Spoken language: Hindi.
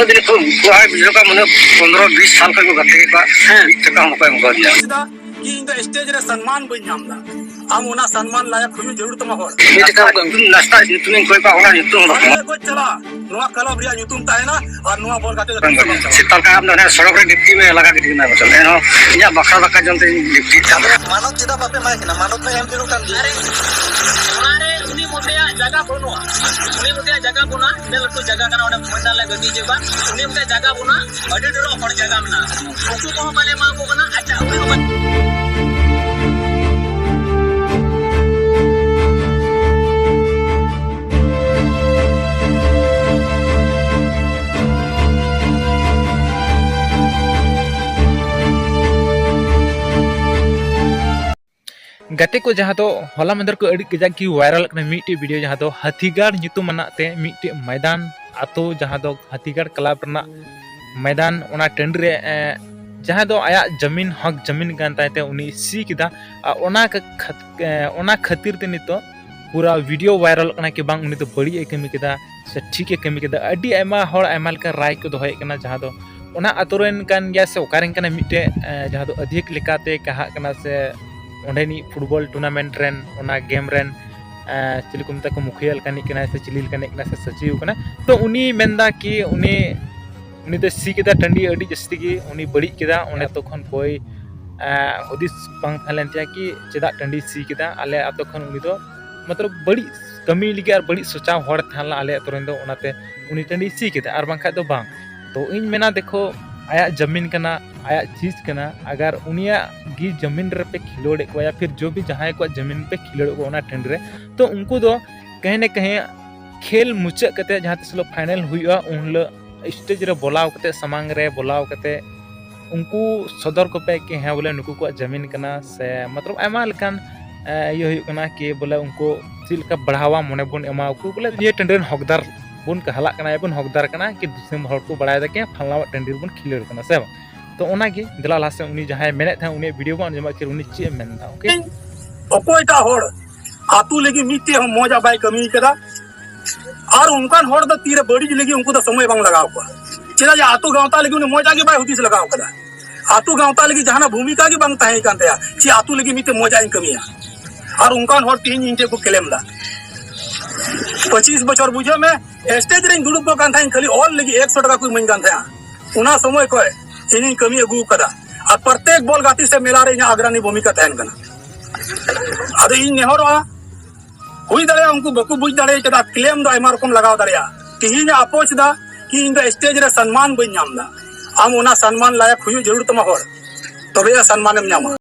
उन्होंने दिन को का मन 15-20 साल का गते का टका हमको एमको दिया कि इन स्टेज रे सम्मान बन नामदा हम उना सम्मान लायक हुई जरूर तमा हो नाश्ता तुम कोई पा होना नितुम को चला नोआ क्लब रिया नितुम ताहेना और नोआ बोल गाते सितल का हम ने सड़क रे डिप्टी में लगा के दिना चल एनो या बखरा बखा जनते डिप्टी मानव चिदा बापे मायकना मानव में एम दिनु कान अरे उनी मोटेया जगह बोनुआ उनी मोटेया जगह बोना ले लटू जगह कना ओडे मंडल ले गति जेबा उनी मोटे जगह बोना अडे डरो हर जगह में ना ओकु को माने मा को कना अच्छा गते को जहाँ तो हला मंदर को अड़ी कजाक की वायरल मीटे वीडियो जहाँ तो हाथीगाड़ मनाते मीटे मैदान आतो जहाँ तो हाथीगाड़ क्लब मैदान ओना टंड रे जहाँ तो आया जमीन हक जमीन कानते उनी सी किदा ओना खातिर ते नितो पूरा वीडियो वायरल कना कि बांग उनी तो बड़ी ए कमी किदा से ठीक ए कमी किदा अड़ी आयमा हर आयमा लका राय को दोहय कना जहाँ तो ओना आतोरेन कान गया से ओकारेन कना मीटे जहाँ तो अधिक लेकाते कहा कना से ओंडेनी फुटबॉल टूर्नामेंट रेन ओना गेम रेन चिली को मता को मुखिया लकानी कना से चिलिल कने कना से सचिव कना तो उनी मेंदा कि उनी तो सी किदा टंडी अड़ी जस्ती की उनी बड़ी किदा ओने तो खन कोई हुदिस बांग थालेंतिया कि चेदा टंडी सी किदा आले आतो खन उनी तो मतलब बड़ी कमी लिगे और बड़ी सोचा हड़ थाला आले आतोरेन दो ओनाते उनी टंडी सी किदा और बांखा दो बांग तो इन मेना देखो आया जमीन कना आया चीज कना अगर उनिया गी जमीन रे पे खिलोड़े को या फिर जो भी जहां को जमीन पे खिलोड़े को ओना ठंड रे तो उनको दो कहीं न कहीं खेल मुचा कते जहां तक लो फाइनल हुआ उन स्टेज रे बोलाव कते समांग रे बोलाव कते उनको सदर को पे कि है बोले नुकु को जमीन कना से मतलब आमा लकान ये हुई कना कि बोले उनको चिल का बढ़ावा मने बन एमा को बोले ये टंडन हकदार बुन कहला कना बन हकदार कना कि दुसम हर को बड़ाय दके फलना टंडीर बुन खिलड़ कना से तो ओना गे दिला लासे उनी जहां मेने था उनी वीडियो बन जमा कि उनी चे मेनदा ओके ओकोय ता होड़ आतू लगी मीते हम मौजा बाय कमी कदा और उनकान होड़ द तीरे बड़ी लगी उनको तो समय बांग लगाव को चला जे आतू गांवता लगी उनी मौजा के बाय हुदिस लगाव कदा आतू गांवता लगी जहां भूमिका की बांग ताहे कांते ची आतू लगी मीते मौजा इन कमिया और उनकान होड़ 3 इंचे को क्लेम दा 25 बछर बुझे में स्टेज रे दुड़ुब को कांथा खाली ऑल लगी 100 टका कोई मन कांथा उना समय को इनी कमी अगु कदा और प्रत्येक बॉल गाती से मेला रे अग्रणी भूमिका तहन कना अदे इन नेहरवा हुई दड़े उनको बकु बुझ दड़े कदा क्लेम दो आयमा रकम लगाव दड़या तिही ने अपोच दा कि इन स्टेज रे सम्मान बन नामदा हम उना सम्मान लायक हुई जरूर तमा होड़ तबे सम्मान में नामा